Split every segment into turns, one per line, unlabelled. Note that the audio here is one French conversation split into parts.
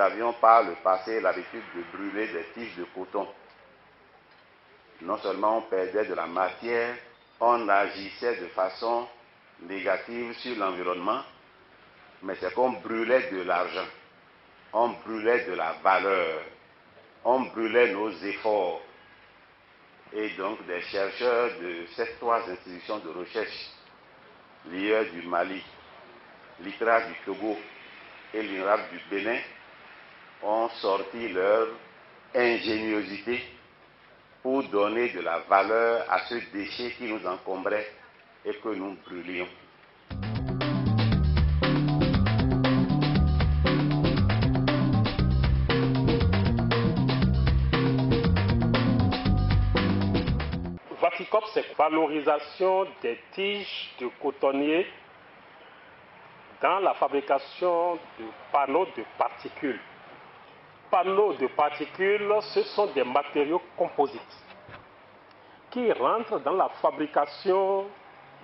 avions par le passé l'habitude de brûler des tiges de coton. Non seulement on perdait de la matière, on agissait de façon négative sur l'environnement, mais c'est qu'on brûlait de l'argent, on brûlait de la valeur, on brûlait nos efforts. Et donc des chercheurs de ces trois institutions de recherche, l'IE du Mali, l'ICRA du Togo et l'INRAP du Bénin, ont sorti leur ingéniosité pour donner de la valeur à ce déchet qui nous encombrait et que nous brûlions.
Vaticop, c'est valorisation des tiges de cotonnier dans la fabrication de panneaux de particules. Panneaux de particules, ce sont des matériaux composites qui rentrent dans la fabrication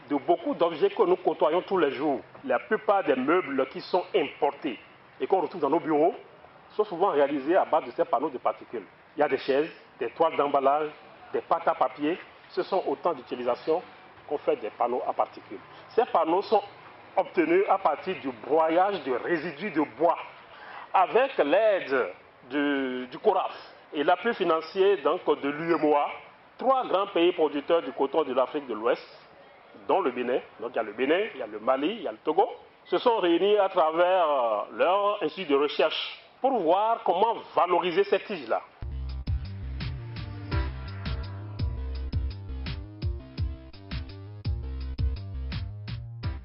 de beaucoup d'objets que nous côtoyons tous les jours. La plupart des meubles qui sont importés et qu'on retrouve dans nos bureaux sont souvent réalisés à base de ces panneaux de particules. Il y a des chaises, des toiles d'emballage, des pâtes à papier. Ce sont autant d'utilisations qu'on fait des panneaux à particules. Ces panneaux sont obtenus à partir du broyage de résidus de bois avec l'aide du CORAF et l'appui financier donc, de l'UEMOA, trois grands pays producteurs du coton de l'Afrique de l'Ouest, dont le Bénin. Donc il y a le Bénin, il y a le Mali, il y a le Togo, se sont réunis à travers leur institut de recherche pour voir comment valoriser ces tiges-là.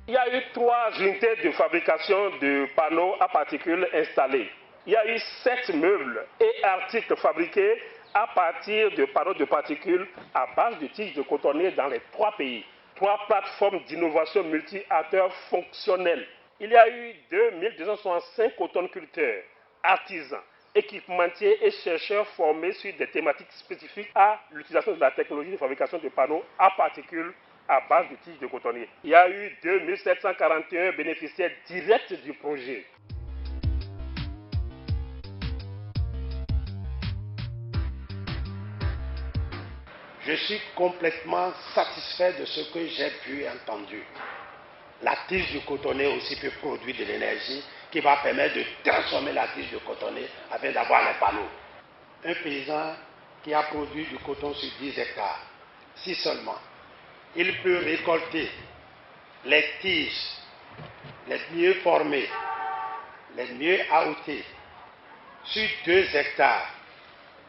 Il y a eu 3 unités de fabrication de panneaux à particules installées. Il y a eu 7 meubles et articles fabriqués à partir de panneaux de particules à base de tiges de cotonnier dans les 3 pays. 3 plateformes d'innovation multi-acteurs fonctionnelles. Il y a eu 2265 cotonculteurs, artisans, équipementiers et chercheurs formés sur des thématiques spécifiques à l'utilisation de la technologie de fabrication de panneaux à particules à base de tiges de cotonnier. Il y a eu 2741 bénéficiaires directs du projet.
Je suis complètement satisfait de ce que j'ai pu entendre. La tige de cotonnier aussi peut produire de l'énergie qui va permettre de transformer la tige de cotonnier afin d'avoir les panneaux. Un paysan qui a produit du coton sur 10 hectares, si seulement il peut récolter les tiges les mieux formées, les mieux outillées sur 2 hectares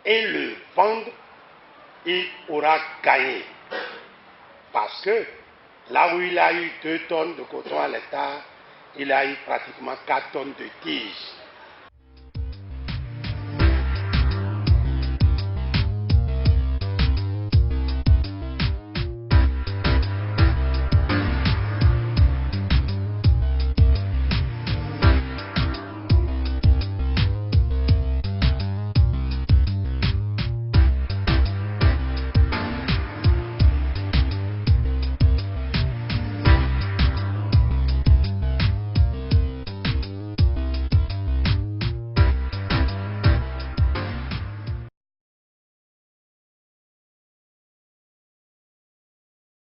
et le vendre, il aura gagné. Parce que là où il a eu 2 tonnes de coton à l'hectare, il a eu pratiquement 4 tonnes de tiges.